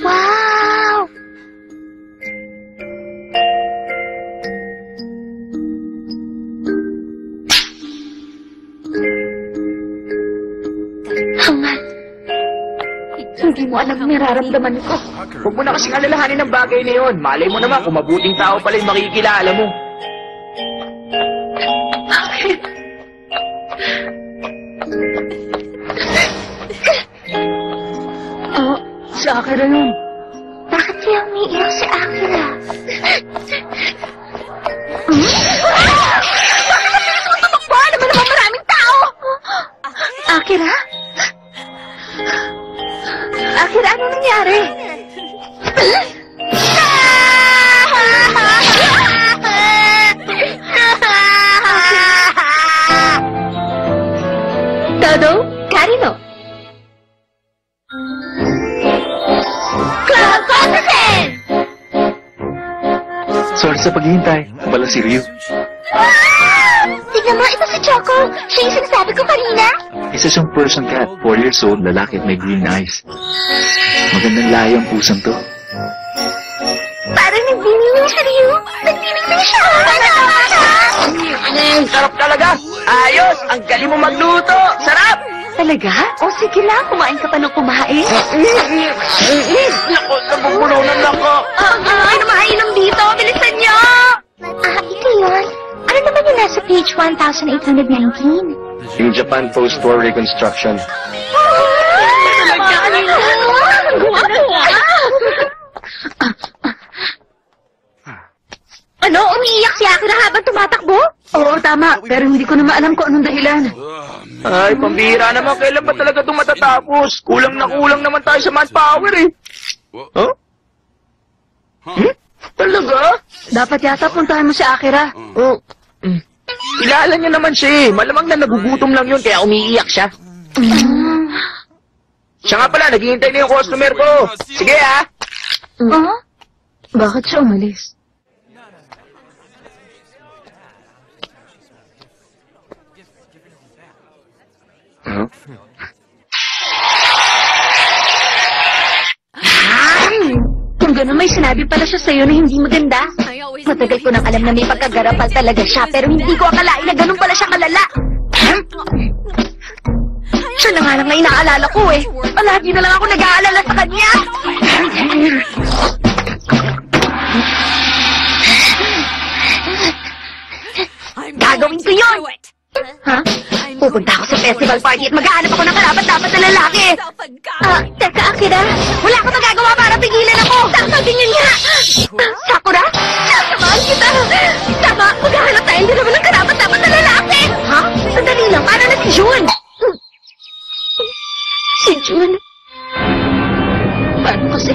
Wow! Hangat. Hindi mo alam ang nararamdaman ko. Huwag mo na kasing alalahanin ng bagay na yun. Malay mo naman kung mabuting tao pala yung makikilala mo. Bakit? Oh, si Akira yun. Bakit kaya umiiyak si Akira? Tumakbo! Naman naman maraming tao! Akira? Akira, ano nangyari? Todo? Karino? Club Contestant! Sorry sa paghihintay. Bala si Ryu. Tignan mo, ito si Choco. Siya yung sinasabi ko kanina. Isa siyang Persian cat, 4 years old, lalaki at may green eyes. Magandang lahi ang pusang to. Parang nagbininong si Ryu. Nagbininong siya. Sarap talaga. Ayos, ang galing mo magluto. Sarap! Talaga? O sige lang, kumain ka pa ng kumain. Naku, nabubulunan ako. Ano makainom dito? Bilisan niyo! Ito yun. Ano naman yung nasa page 1819? Yung Japan Post-War Reconstruction. Ano? Umiiyak si Akira habang tumatakbo? Oo, tama. Pero hindi ko naman alam kung anong dahilan. Ay, pambihira naman. Kailan ba talaga ito matatapos? Kulang na kulang naman tayo sa manpower eh. Huh? Talaga? Dapat yata puntahan mo si Akira. Oh. Kilala niya naman siya eh. Malamang na nagugutom lang yun kaya umiiyak siya. Siya nga pala, naghihintay na yung customer ko. Sige ah. Bakit siya umalis? Huh? Kung gano'n may sinabi pala siya sa'yo na hindi maganda. Matagal ko nang alam na may pagkagarapal talaga siya, pero hindi ko akalain na gano'n pala siya kalala. Siya na nga lang na inaalala ko eh. Palagi na lang ako nag-aalala sa kanya. Gagawin ko yun! Ha? Pupunta ako sa festival party at maghahanap ako ng karapat-dapat na lalaki. Teka, Akira. Wala akong magagawa para pigilan ako. Tama, ganyan nga. Sakura? Sasamahan kita. Tama, maghahanap tayo din naman ng karapat-dapat na lalaki. Ha? Sandali lang, para na si Jun. Si Jun? Paano kasi?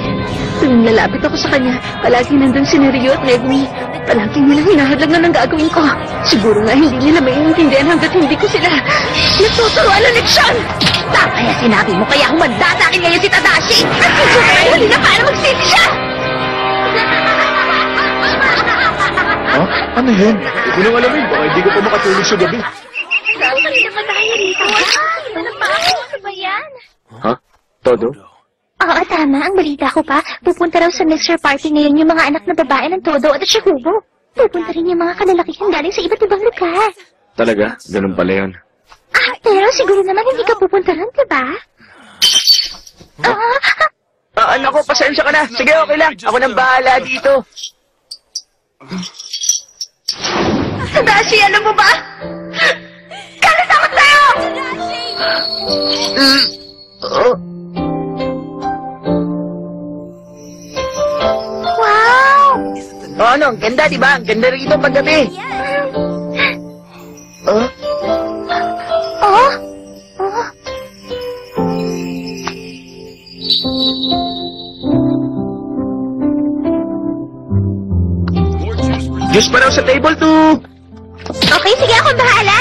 Tuwing lalapit ako sa kanya, palagi nandun si Neryo at Regumi. Palagi nilang hinahadlangan ng gagawin ko. Siguro nga hindi nila maiintindihan hanggat hindi ko sila natuturuan ng leksyon. Tama kaya sinabi mo, kaya humanda sa akin ngayon si Tadashi. At si Jun ay huli na para magsisi siya. Huh? Ano yan? Hindi ko nang alamin. Baka hindi ko pa makatulog sa gabi. Saan naman tayo rito? Ano pa? Ano ba yan? Ha? Todo? Oo, tama. Ang balita ko pa, pupunta raw sa mixer party ngayon yung mga anak na babae ng Todo at Shihubo. Pupunta rin yung mga kalalakihan galing sa iba't ibang lugar. Talaga? Ganun pala yun. Pero siguro naman hindi ka pupunta rin, diba? Anak ko, pasensya ka na. Sige, okay lang. Ako nang bahala dito. Tadashi, alam mo ba? Kalatakot tayo! Wow! Ano, ang ganda, di ba? Ang ganda rito paggabi. Oh? Diyos pa raw sa table 2. Okay, sige ako bahala.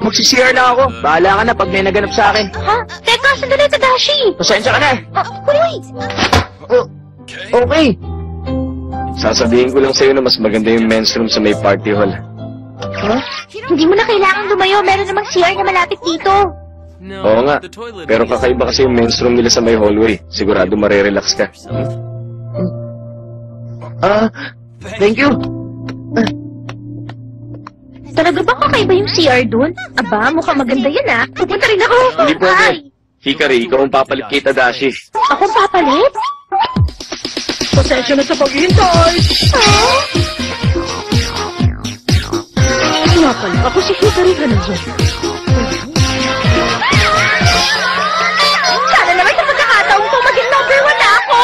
Magsisiyar lang ako. Bahala ka na pag may naganap sa akin. Ha? Teka, sandali, Tadashi. Pasensya ka na. Wait. Okay. Sasabihin ko lang sa'yo na mas maganda yung men's room sa may party hall. Huh? Hindi mo na kailangang lumayo. Meron namang CR na malapit dito. Oo nga. Pero kakaiba kasi yung men's room nila sa may hallway. Sigurado marerelax ka. Thank you. Talaga ba kakaiba yung CR dun? Aba, mukhang maganda yan ah. Pupunta rin ako. Hindi po, Hikari, ikaw ang papalit kay Tadashi. Akong papalit? Pasensya na sa paghihintay. Nga pala, ako si Hikari ka na dyan. Sana naman sa pagkakataon ko maging number 1 na ako!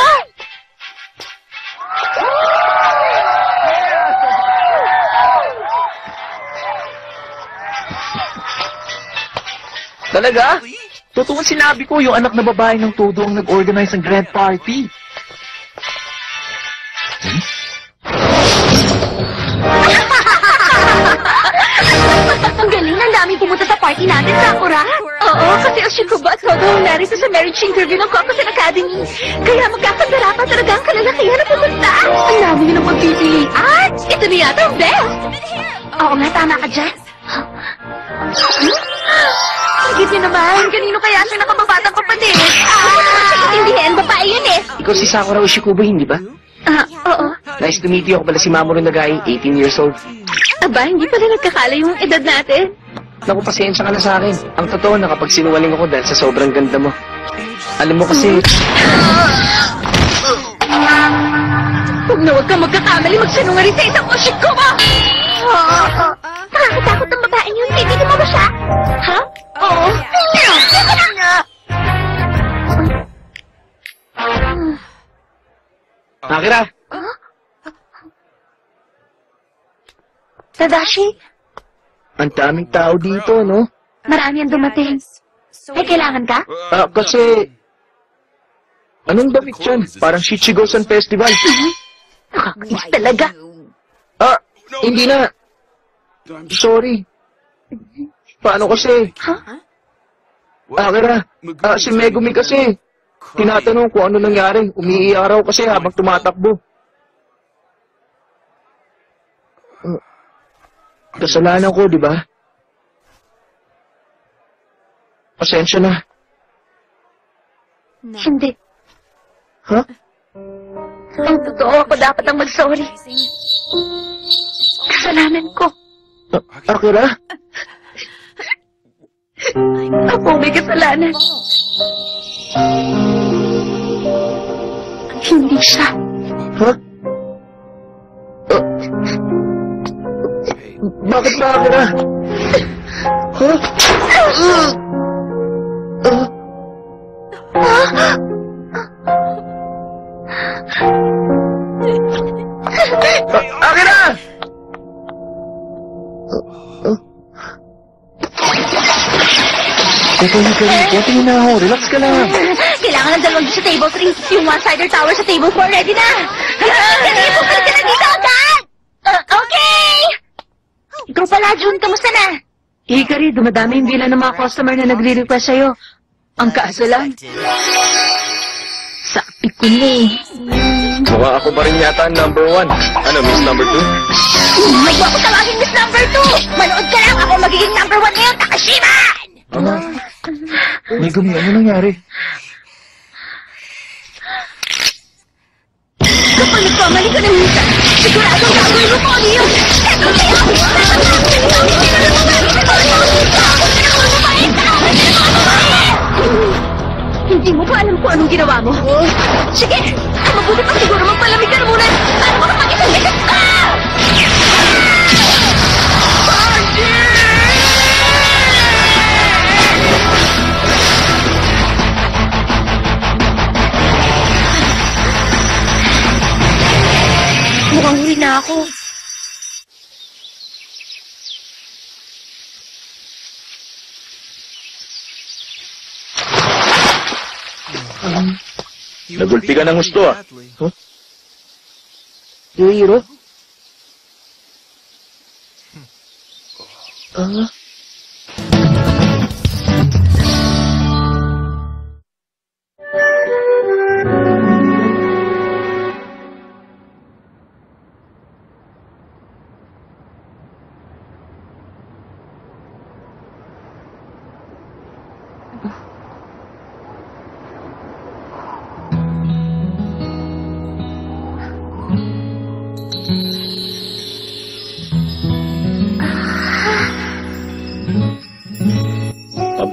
Talaga? Totoo ang sinabi ko, yung anak na babae ng todo ang nag-organize ng grand party. Ang galing, ang daming pumunta sa party natin, Sakura. Oo, kasi ang Shikuba at Todo ang narito sa marriage interview ng Kokusen Academy. Kaya magkakagara pa talaga ang kalalakihan na pumunta. Ang dami nyo ng pagpipilian. Ito na yata ang best. Oo nga, tama ka dyan. Higit nyo naman, kanino kaya siya nakababatang kapatid? Hindi yan, babae yun eh. Ikaw si Sakura Ushikubo, hindi ba? Oo. Nice to meet you. Ako pala si Mamoru Nagai, 18 years old. Aba, hindi pala nagkakala yung edad natin. Naku, pasensya ka na sa akin. Ang totoo, nakapagsinungaling ako dahil sa sobrang ganda mo. Alam mo kasi... Huwag na huwag kang magkakamali magsanungaling sa isang Ushikubo! Nakakatakot ang babaeng yun. Hindi mo ba siya? Ha? Oo. Akira! Tadashi, Ang daming tao dito, no? marami ang dumating. May kailangan ka? Kasi... Anong damit yan? Parang Shichigo-san Festival. Nakakainis talaga. Hindi na. Sorry. Paano kasi? Akira, si Megumi kasi. Tinatanong kung ano nangyari. Umiiyak raw kasi habang tumatakbo. Kasalanan ko, di ba? Pasensya na. Hindi. Ha? Ang totoo, ako dapat ang mag-sorry. Kasalanan ko. Akira? Ako may kasalanan. Hindi siya. Ha? Bakit ba, Akira? Ha? Akira! Teka, Hikari, na ako. Relax ka lang. Kailangan ng dalawang sa table 3. Yung one-sider tower sa table 4 ready na. Kanina po ka na dito agad! Okay! Ikaw pala, Jun. Kamusta na? Hikari, dumadami yung bilang ng mga customer na nagre-request sa'yo. Ang kaso lang, sabi ko na eh. Mukhang ako pa rin yata ang number 1. Ano, Miss number 2? May ako tawagin Miss number 2. Manood ka lang. Ako magiging number 1 ngayon, Takashiman! Megumi, ano nangyari? Kapag nagpamali ka ng minsan, siguradong gagawin mo po ano yun. Hindi mo pa alam kung anong ginawa mo. Sige, mabuti pa siguro magpalamig ka na muna. Para makapag-isang isip ka! Mukhang huli na ako. Nagulpi ka ng gusto, ah. Yuhiro?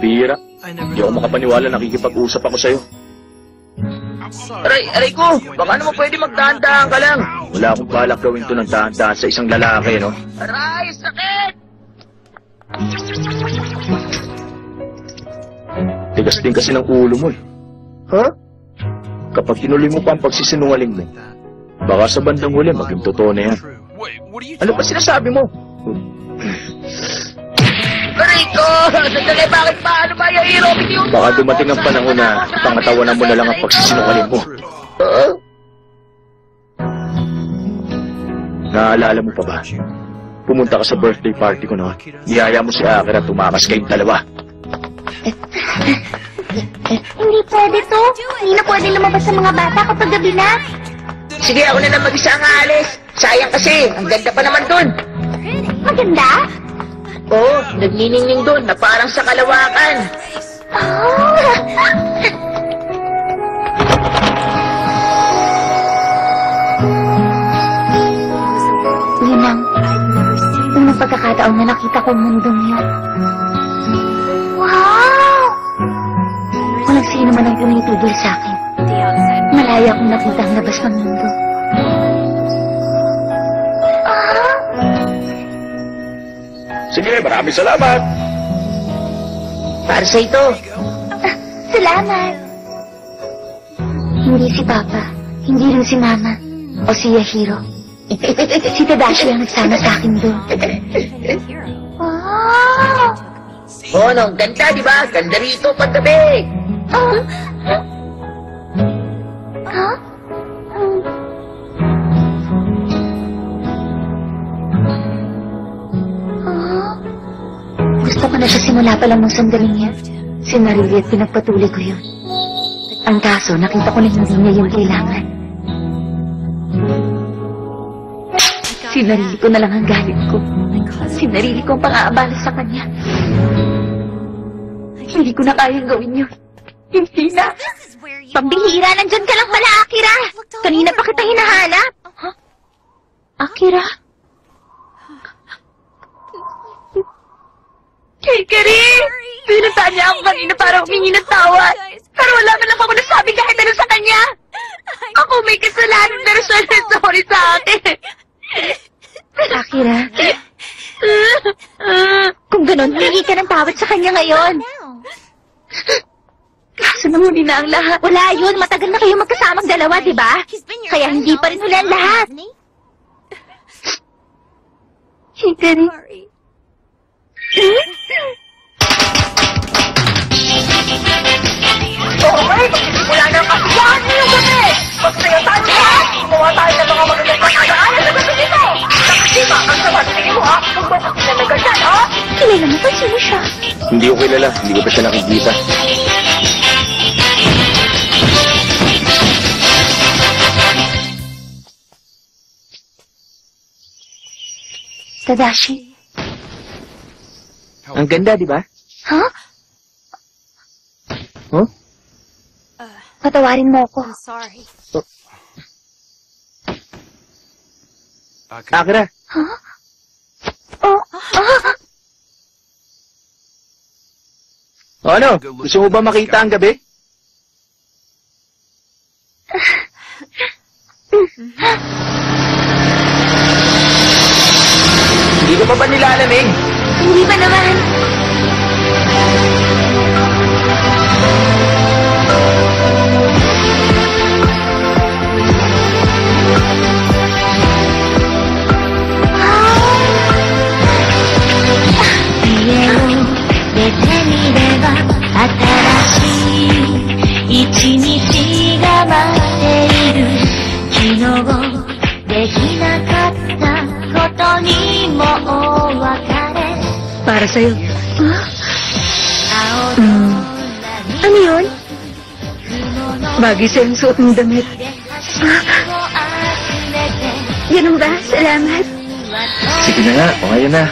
Pambira. Hindi ako makapaniwala nakikipag-usap ako sa'yo. Aray ko, baka naman pwede magdahan-dahan ka lang. Wala akong balak gawin to ng dahan-dahan sa isang lalaki, no? Aray, sakit! Tigas din kasi ng ulo mo, eh. Huh? Kapag tinuloy mo pa ang pagsisinungaling mo, baka sa bandang huli maging totoo na yan. Ano ba sinasabi mo? Aray ko! Sandali, bakit pa? Ano ba, Yairo? Bitiyon mo Baka ako. dumating ang panahon na pangatawanan mo na lang ang pagsisinungaling mo. Naaalala mo pa ba? Pumunta ka sa birthday party ko noon. Niyaya mo si Akira at tumakas kayong dalawa. Hindi pwede to. Hindi na pwede lumabas sa mga bata kapag gabi na. Sige, ako na lang mag-isa ang aalis. Sayang kasi, ang ganda pa naman dun. Maganda? Oo, nagniningning dun na parang sa kalawakan. Oh. Yun ang unang pagkakataon na nakita ko ang mundong yun. Wow! Walang sino man ang tumitugil sa akin. Malaya akong nakita ang labas ng mundo. Sige, maraming salamat. Para sa ito. Salamat! Hindi si Papa, hindi rin si Mama, o si Yahiro. Si Tadashi ang nagsama sa akin doon. Wow! Oo, no, ganda, di ba? Ganda rito paggabi. Huh? Gusto ko na siya simula pa lang nung sandaling yan. Sinarili at pinagpatuloy ko yun. Ang kaso, nakita ko na hindi niya yung kailangan. Sinarili ko na lang ang galit ko. Sinarili ko ang pang-aabala sa kanya. Hindi ko na kayang gawin yun. Hindi na. Pambihira, nandyan ka lang pala, Akira. Kanina pa kita hinahanap. Huh? Akira? Hikari! Pinuntahan niya ako kanina para humingi ng tawad. Pero wala man lang ako nasabi kahit ano sa kanya. Ako may kasalanan pero siya sorry sa akin. Akira? Kung ganon, humingi ka ng tawad sa kanya ngayon. Kaso namuli na ang lahat. Wala yun, matagal na kayo magkasamang dalawa, di ba? Kaya hindi pa rin huli ang lahat. Hikari? Okay, magsisimula na ang kasiyahan ngayong gabi. Magsayo tayo lahat. Gumawa tayo ng mga magandang pagkakaalan sa gabi nito. Nakasima, ang sama sa tingin mo ha. Kung ba kasi na nagandyan ha? Kilala mo ba sino siya? Hindi ko kilala, hindi ko pa siya nakikita. Tadashi? Ang ganda, di ba? Huh? Huh? Patawarin mo ako. Akira. Huh? Oh, O ano, gusto mo ba makita ang gabi? Hindi ko pa ba nilalamig? Hindi ba naman? Para sa'yo. Ano yun? Bagay sa'yo ang suot ng damit. Ganun ba? Salamat. Sige na nga, o ngayon na.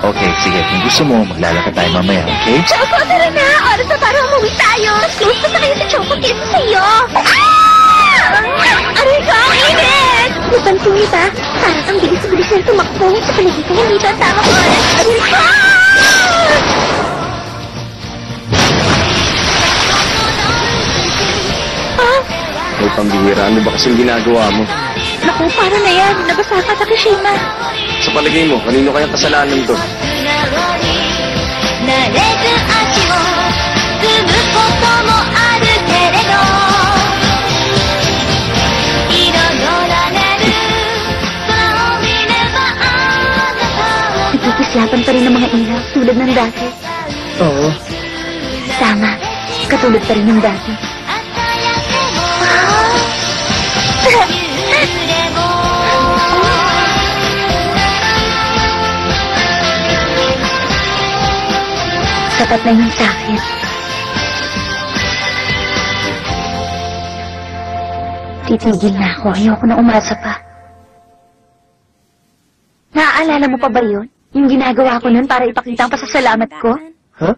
Okay, sige. Kung gusto mo, maglalakad tayo mamaya, okay? Choco, tara na! Oras na para umuwi tayo! Close pa tayo sa Choco kesa sa'yo! Ah! Aray ko, ang init! Napansin niyo ba? Parang ang bilis-bilis na tumakbo. Sa paligid ko, hindi ba ang tama ko? Aray ko! pambihira. Ano ba kasing ginagawa mo? Naku, para na yan. Nabasa ka, Takashima. Sa palagay mo, kanino kaya kasalanan to? 慣れず足を踏むこともあるけれど彩られる空を見ればあなたをNagkikislapan pa rin ng mga ilaw tulad ng dati. Oo. Tama, katulad pa rin ng dati. Sapat na yun sa akin. Titigil na ako. Ayoko na umasa pa. Naaalala mo pa ba yun? Yung ginagawa ko nun para ipakita ang pasasalamat ko? Ha?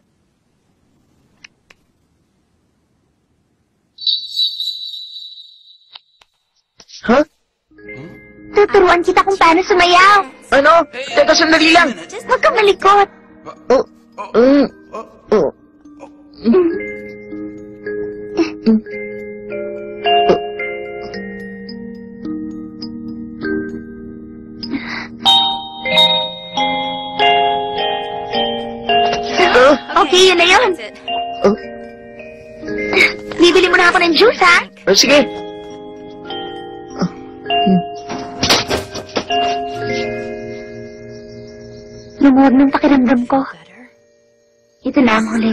Ha? Tuturuan kita kung paano sumayaw. Ano? Teka, sandali lang. Huwag kang malikot. Oh. Oh. Okay, yun na yun. Oh. Bibili mo na ako ng juice, ha? Oh, sige. Lumuwag ng pakiramdam ko. Ito na ang huli.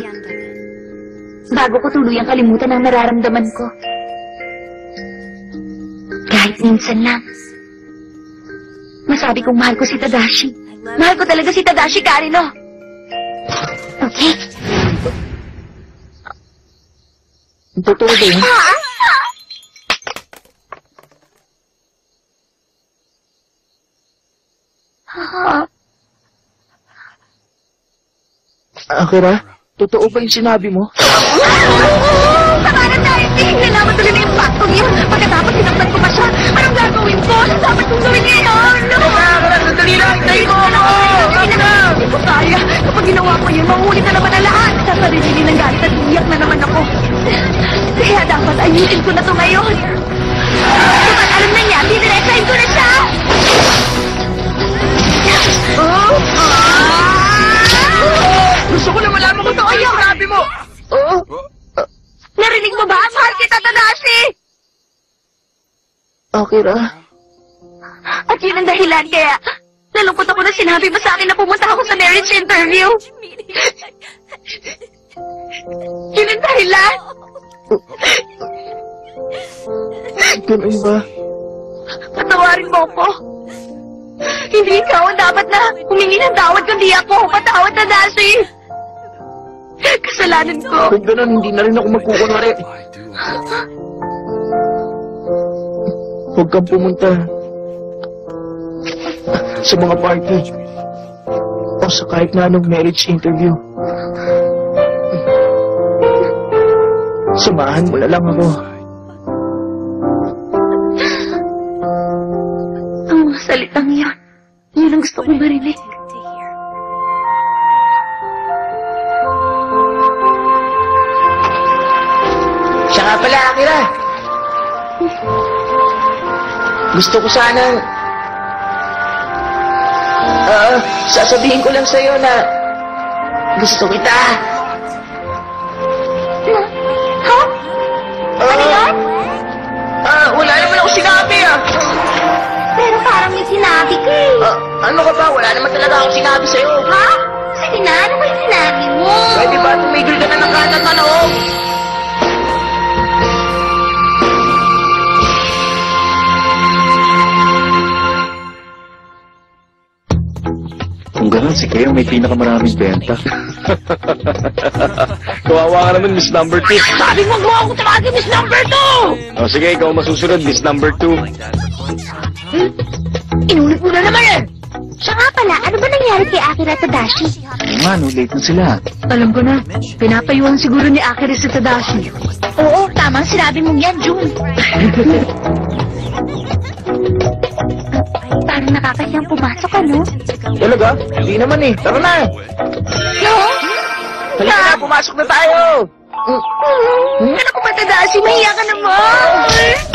Bago ko tuluyang kalimutan ang nararamdaman ko. Kahit minsan lang. Masabi kong mahal ko si Tadashi. Mahal ko talaga si Tadashi, Karino. Okay? Totoo ba yun? Akira, totoo ba yung sinabi mo? Tama na tayo, Ting! Nalaman tuloy na yung paktong yun. Pagkatapos sinaktan ko pa siya. Anong gagawin ko? Ano dapat kong gawin ngayon? Sandali lang! Tayo mo! Hindi ko kaya. Kapag ginawa ko yun, mahulit na naman ang lahat. Sasarilinin ng galit at iyak na naman ako. Kaya dapat ayusin ko na to ngayon. Kapag alam na niya, didiretsahin ko na siya! Gusto ko na malaman kung totoo yung sinabi mo! Narinig mo ba? Mahal kita, Tadashi! Akira? At yun ang dahilan kaya nalungkot ako na sinabi mo sa akin na pumunta ako sa marriage interview. Yun ang dahilan. Ganun ba? Patawarin mo ko. Hindi ikaw ang dapat na humingi ng tawad kundi ako. Patawad, Tadashi. Kasalanan ko. Kung ganun, hindi na rin ako magkukunwari. Huwag kang pumunta sa mga party o sa kahit na anong marriage interview. Samahan mo na lang ako. Ang mga salitang yan, yun ang gusto kong marinig. Siya nga pala, Akira. Gusto ko sanang... sasabihin ko lang sa'yo na... gusto kita. Ha? Ano yan? Wala naman ako sinabi, Pero parang may sinabi ka eh. Ano ka ba? Wala naman talaga ako sinabi sa'yo. Ha? Sige na, ano ba yung sinabi mo? Pwede ba tumigil ka na ng kanan ka, no? Kung gano'n, si Keo may pinakamaraming benta. Kawawa ka naman, Miss Number 2. Sabi mo ako tawagin Miss Number 2! O sige, ikaw masusunod, Miss Number 2. Inulit mo na naman eh! Siya nga pala, ano ba nangyari kay Akira Tadashi? Oo nga, no, late na sila. Alam ko na, pinapayuhan siguro ni Akira si Tadashi. Oo, tamang sinabi mong yan, June. Parang nakakahiyang pumasok, ano? Talaga? Hindi naman eh. Tara na. No? Halika na, pumasok na tayo. Ano ko ba, Tadashi? Mahiya ka naman!